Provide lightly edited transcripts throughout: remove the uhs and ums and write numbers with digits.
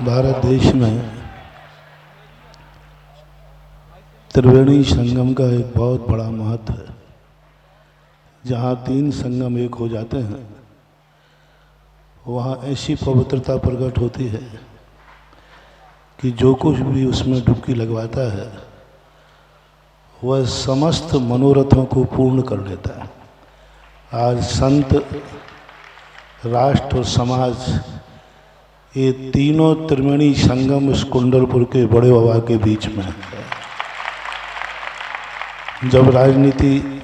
भारत देश में त्रिवेणी संगम का एक बहुत बड़ा महत्व है। जहाँ तीन संगम एक हो जाते हैं वहाँ ऐसी पवित्रता प्रकट होती है कि जो कुछ भी उसमें डुबकी लगवाता है वह समस्त मनोरथों को पूर्ण कर लेता है। आज संत, राष्ट्र और समाज, ये तीनों त्रिवेणी संगम इस कुंडलपुर के बड़े बाबा के बीच में है। जब राजनीति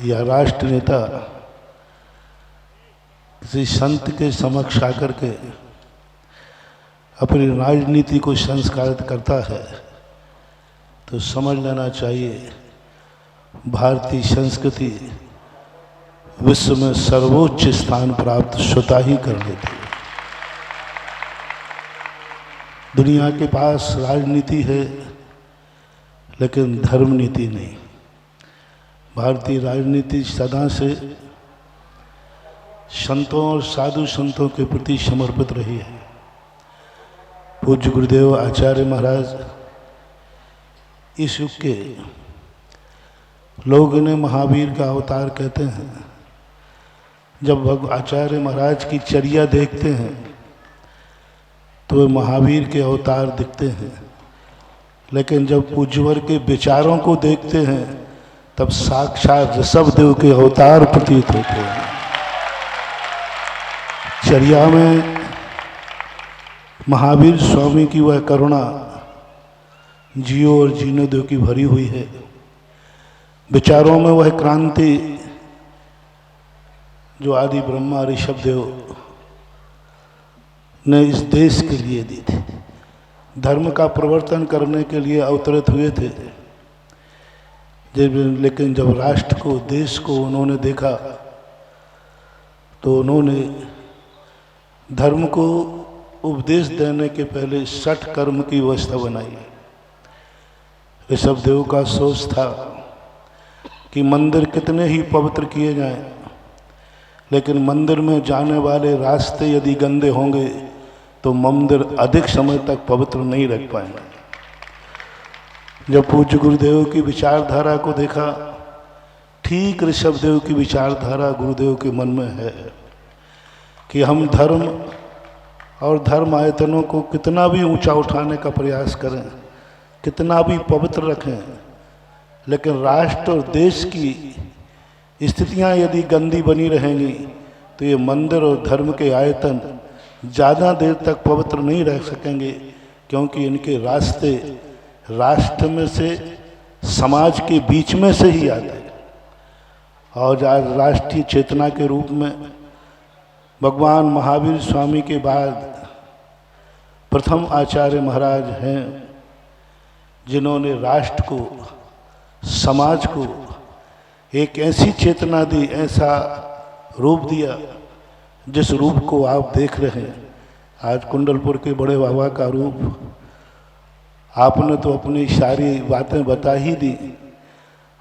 या राष्ट्र नेता किसी संत के समक्ष आकर के अपनी राजनीति को संस्कारित करता है तो समझ लेना चाहिए भारतीय संस्कृति विश्व में सर्वोच्च स्थान प्राप्त स्वतः ही कर लेती है। दुनिया के पास राजनीति है लेकिन धर्म नीति नहीं। भारतीय राजनीति सदा से संतों और साधु संतों के प्रति समर्पित रही है। पूज्य गुरुदेव आचार्य महाराज इस युग के लोग इन्हें महावीर का अवतार कहते हैं। जब आचार्य महाराज की चर्या देखते हैं तो वे महावीर के अवतार दिखते हैं, लेकिन जब पूज्यवर के विचारों को देखते हैं तब साक्षात ऋषभदेव के अवतार प्रतीत होते हैं। चर्या में महावीर स्वामी की वह करुणा जियो और जीने दो की भरी हुई है। विचारों में वह क्रांति जो आदि ब्रह्मा ऋषभदेव ने इस देश के लिए दी थी, धर्म का प्रवर्तन करने के लिए अवतरित हुए थे। लेकिन जब राष्ट्र को, देश को उन्होंने देखा तो उन्होंने धर्म को उपदेश देने के पहले 60 कर्म की व्यवस्था बनाई। ऋषभदेव का सोच था कि मंदिर कितने ही पवित्र किए जाएं, लेकिन मंदिर में जाने वाले रास्ते यदि गंदे होंगे तो मंदिर अधिक समय तक पवित्र नहीं रख पाएंगे। जब पूज्य गुरुदेव की विचारधारा को देखा, ठीक ऋषभदेव की विचारधारा गुरुदेव के मन में है कि हम धर्म और धर्म आयतनों को कितना भी ऊंचा उठाने का प्रयास करें, कितना भी पवित्र रखें, लेकिन राष्ट्र और देश की स्थितियां यदि गंदी बनी रहेंगी तो ये मंदिर और धर्म के आयतन ज़्यादा देर तक पवित्र नहीं रह सकेंगे, क्योंकि इनके रास्ते राष्ट्र में से, समाज के बीच में से ही आते हैं। और आज राष्ट्रीय चेतना के रूप में भगवान महावीर स्वामी के बाद प्रथम आचार्य महाराज हैं जिन्होंने राष्ट्र को, समाज को एक ऐसी चेतना दी, ऐसा रूप दिया जिस रूप को आप देख रहे हैं। आज कुंडलपुर के बड़े बाबा का रूप, आपने तो अपनी सारी बातें बता ही दी।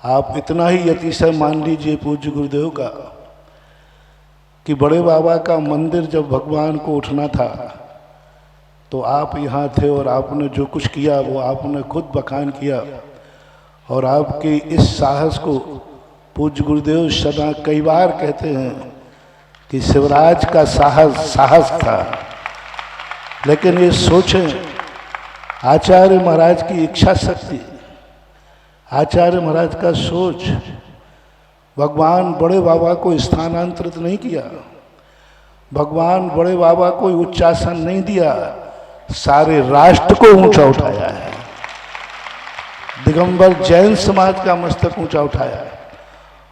आप इतना ही अतिशय मान लीजिए पूज्य गुरुदेव का कि बड़े बाबा का मंदिर जब भगवान को उठना था तो आप यहाँ थे और आपने जो कुछ किया वो आपने खुद बखान किया। और आपके इस साहस को पूज्य गुरुदेव सदा कई बार कहते हैं कि शिवराज का साहस था, लेकिन ये सोचें आचार्य महाराज की इच्छा शक्ति, आचार्य महाराज का सोच, भगवान बड़े बाबा को स्थानांतरित नहीं किया, भगवान बड़े बाबा को उच्चासन नहीं दिया, सारे राष्ट्र को ऊंचा उठाया है। दिगंबर जैन समाज का मस्तक ऊंचा उठाया है।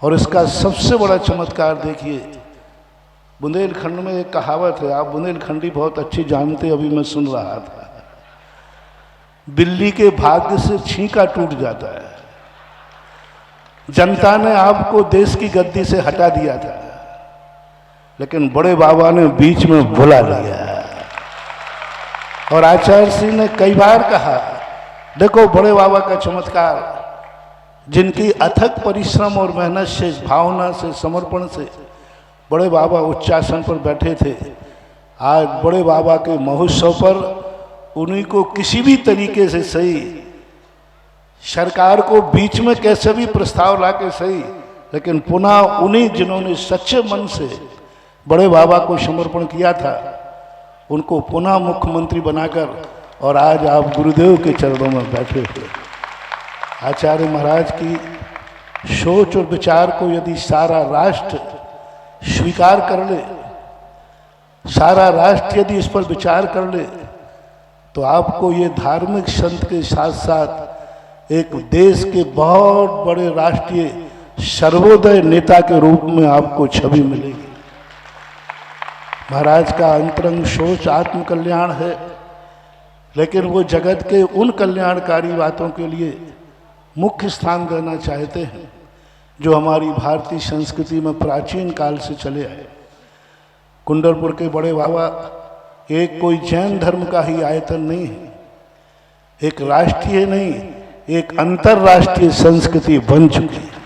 और इसका सबसे बड़ा चमत्कार देखिए, बुंदेलखंड में एक कहावत है, आप बुंदेलखंडी बहुत अच्छी जानते, अभी मैं सुन रहा था, बिल्ली के भाग्य से छींका टूट जाता है। जनता ने आपको देश की गद्दी से हटा दिया था, लेकिन बड़े बाबा ने बीच में बुला लिया। और आचार्य श्री ने कई बार कहा, देखो बड़े बाबा का चमत्कार, जिनकी अथक परिश्रम और मेहनत से, भावना से, समर्पण से बड़े बाबा उच्चासन पर बैठे थे। आज बड़े बाबा के महोत्सव पर उन्हीं को किसी भी तरीके से सही, सरकार को बीच में कैसे भी प्रस्ताव लाके सही, लेकिन पुनः उन्हीं जिन्होंने सच्चे मन से बड़े बाबा को समर्पण किया था, उनको पुनः मुख्यमंत्री बनाकर, और आज आप गुरुदेव के चरणों में बैठे हुए। आचार्य महाराज की सोच और विचार को यदि सारा राष्ट्र स्वीकार कर ले, सारा राष्ट्र यदि इस पर विचार कर ले, तो आपको ये धार्मिक संत के साथ साथ एक देश के बहुत बड़े राष्ट्रीय सर्वोदय नेता के रूप में आपको छवि मिलेगी। महाराज का अंतरंग सोच आत्म कल्याण है, लेकिन वो जगत के उन कल्याणकारी बातों के लिए मुख्य स्थान देना चाहते हैं जो हमारी भारतीय संस्कृति में प्राचीन काल से चले आए। कुंडलपुर के बड़े बाबा एक कोई जैन धर्म का ही आयतन नहीं है, एक राष्ट्रीय नहीं, एक अंतरराष्ट्रीय संस्कृति बन चुकी है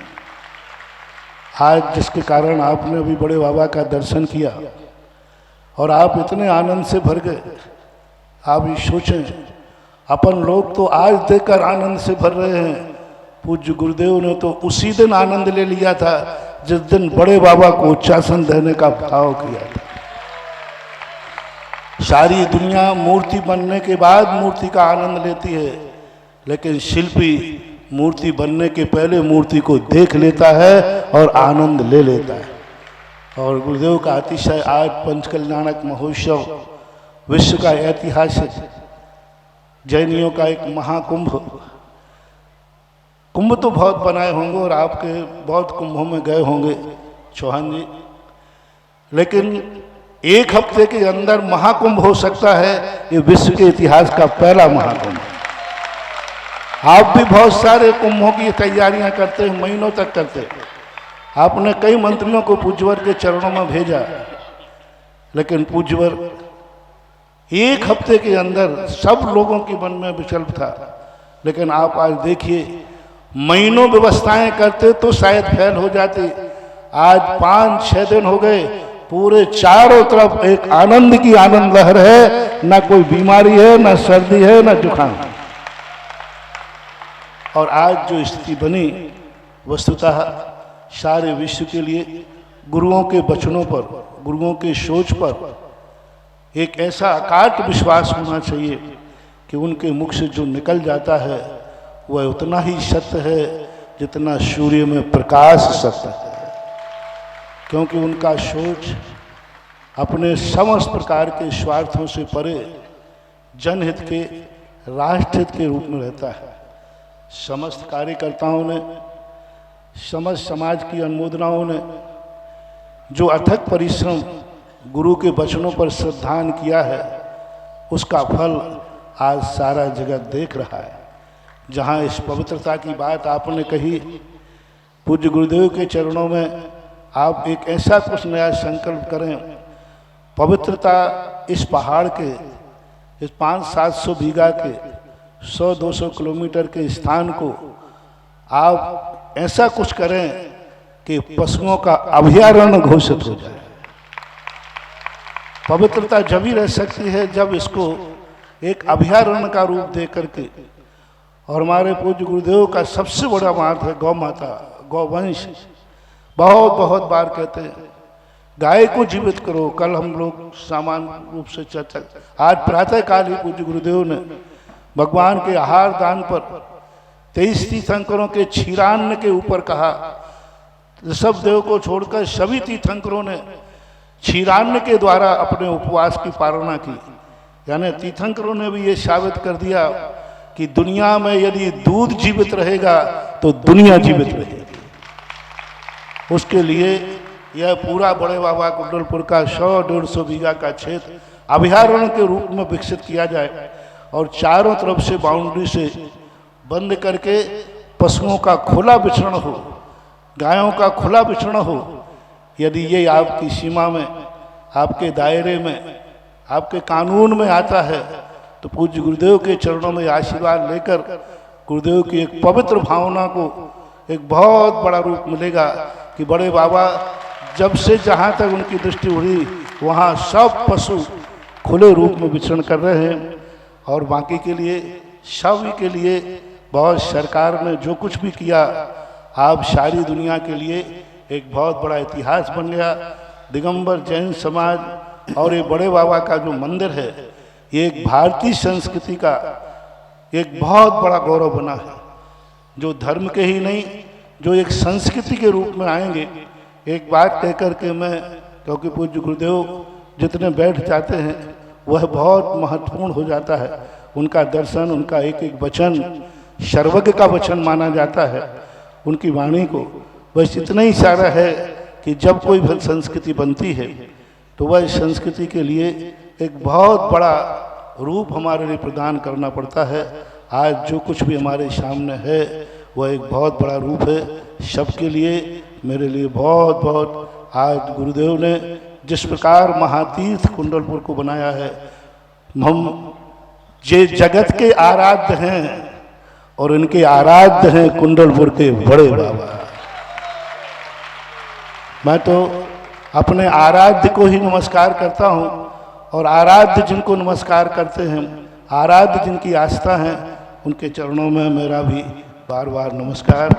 आज, जिसके कारण आपने अभी बड़े बाबा का दर्शन किया और आप इतने आनंद से भर गए। आप ये सोचें, अपन लोग तो आज देखकर आनंद से भर रहे हैं, पूज्य गुरुदेव ने तो उसी दिन आनंद ले लिया था जिस दिन बड़े बाबा को उच्चासन देने का भाव किया था। सारी दुनिया मूर्ति बनने के बाद मूर्ति का आनंद लेती है, लेकिन शिल्पी मूर्ति बनने के पहले मूर्ति को देख लेता है और आनंद ले लेता है। और गुरुदेव का अतिशय आज पंचकल्याणक महोत्सव विश्व का ऐतिहासिक, जैनियों का एक महाकुंभ। कुंभ तो बहुत बनाए होंगे और आपके बहुत कुंभों में गए होंगे चौहान जी, लेकिन एक हफ्ते के अंदर महाकुंभ हो सकता है, ये विश्व के इतिहास का पहला महाकुंभ। आप भी बहुत सारे कुंभों की तैयारियां करते हैं, महीनों तक करते हैं। आपने कई मंत्रियों को पूज्यवर के चरणों में भेजा, लेकिन पूज्यवर एक हफ्ते के अंदर सब लोगों के मन में विकल्प था। लेकिन आप आज देखिए, महीनों व्यवस्थाएं करते तो शायद फैल हो जाती। आज 5-6 दिन हो गए, पूरे चारों तरफ एक आनंद की आनंद लहर है, ना कोई बीमारी है, ना सर्दी है, ना जुकाम। और आज जो स्थिति बनी, वस्तुतः सारे विश्व के लिए गुरुओं के वचनों पर, गुरुओं के सोच पर एक ऐसा अकाट विश्वास होना चाहिए कि उनके मुख से जो निकल जाता है वह उतना ही सत्य है जितना सूर्य में प्रकाश सत्य है। क्योंकि उनका सोच अपने समस्त प्रकार के स्वार्थों से परे जनहित के, राष्ट्रहित के रूप में रहता है। समस्त कार्यकर्ताओं ने, समस्त समाज की अनुमोदनाओं ने जो अथक परिश्रम गुरु के वचनों पर श्रद्धान किया है, उसका फल आज सारा जगत देख रहा है। जहाँ इस पवित्रता की बात आपने कही, पूज्य गुरुदेव के चरणों में आप एक ऐसा कुछ नया संकल्प करें। पवित्रता इस पहाड़ के, इस 500-700 बीघा के 100-200 किलोमीटर के स्थान को आप ऐसा कुछ करें कि पशुओं का अभयारण्य घोषित हो जाए। पवित्रता जब ही रह सकती है जब इसको एक अभयारण्य का रूप दे करके। और हमारे पूज्य गुरुदेव का सबसे बड़ा मार्ग है गौ माता, गौवंश। बहुत बहुत बार कहते हैं गाय को जीवित करो। कल हम लोग सामान्य रूप से चर्चा, आज प्रातः काल ही पूज्य गुरुदेव ने भगवान के आहार दान पर 23 तीर्थंकरों के क्षीरान्न के ऊपर कहा। ऋषभ देव को छोड़कर सभी तीर्थंकरों ने क्षीरान्न के द्वारा अपने उपवास की पालना की। यानी तीर्थंकरों ने भी ये साबित कर दिया कि दुनिया में यदि दूध जीवित रहेगा तो दुनिया जीवित रहेगी। उसके लिए यह पूरा बड़े बाबा कुंडलपुर का 100-150 बीघा का क्षेत्र अभयारण्य के रूप में विकसित किया जाए और चारों तरफ से बाउंड्री से बंद करके पशुओं का खुला विचरण हो, गायों का खुला विचरण हो। यदि ये आपकी सीमा में, आपके दायरे में, आपके कानून में आता है तो पूज्य गुरुदेव के चरणों में आशीर्वाद लेकर गुरुदेव की एक पवित्र भावना को एक बहुत बड़ा रूप मिलेगा कि बड़े बाबा जब से जहाँ तक उनकी दृष्टि हुई वहाँ सब पशु खुले रूप में विचरण कर रहे हैं। और बाकी के लिए सभी के लिए बहुत सरकार ने जो कुछ भी किया, आप सारी दुनिया के लिए एक बहुत बड़ा इतिहास बन गया। दिगंबर जैन समाज और ये बड़े बाबा का जो मंदिर है, ये एक भारतीय संस्कृति का एक बहुत बड़ा गौरव बना है, जो धर्म के ही नहीं, जो एक संस्कृति के रूप में आएंगे। एक बात कह कर के मैं, क्योंकि पूज्य गुरुदेव जितने बैठ जाते हैं वह बहुत महत्वपूर्ण हो जाता है, उनका दर्शन, उनका एक एक वचन सर्वज्ञ का वचन माना जाता है, उनकी वाणी को। बस इतना ही इशारा है कि जब कोई संस्कृति बनती है तो वह संस्कृति के लिए एक बहुत बड़ा रूप हमारे लिए प्रदान करना पड़ता है। आज जो कुछ भी हमारे सामने है वह एक बहुत बड़ा रूप है सबके लिए, मेरे लिए बहुत बहुत। आज गुरुदेव ने जिस प्रकार महातीर्थ कुंडलपुर को बनाया है, हम जे जगत के आराध्य हैं और इनके आराध्य हैं कुंडलपुर के बड़े बाबा। मैं तो अपने आराध्य को ही नमस्कार करता हूँ, और आराध्य जिनको नमस्कार करते हैं, आराध्य जिनकी आस्था है, उनके चरणों में मेरा भी बार बार नमस्कार।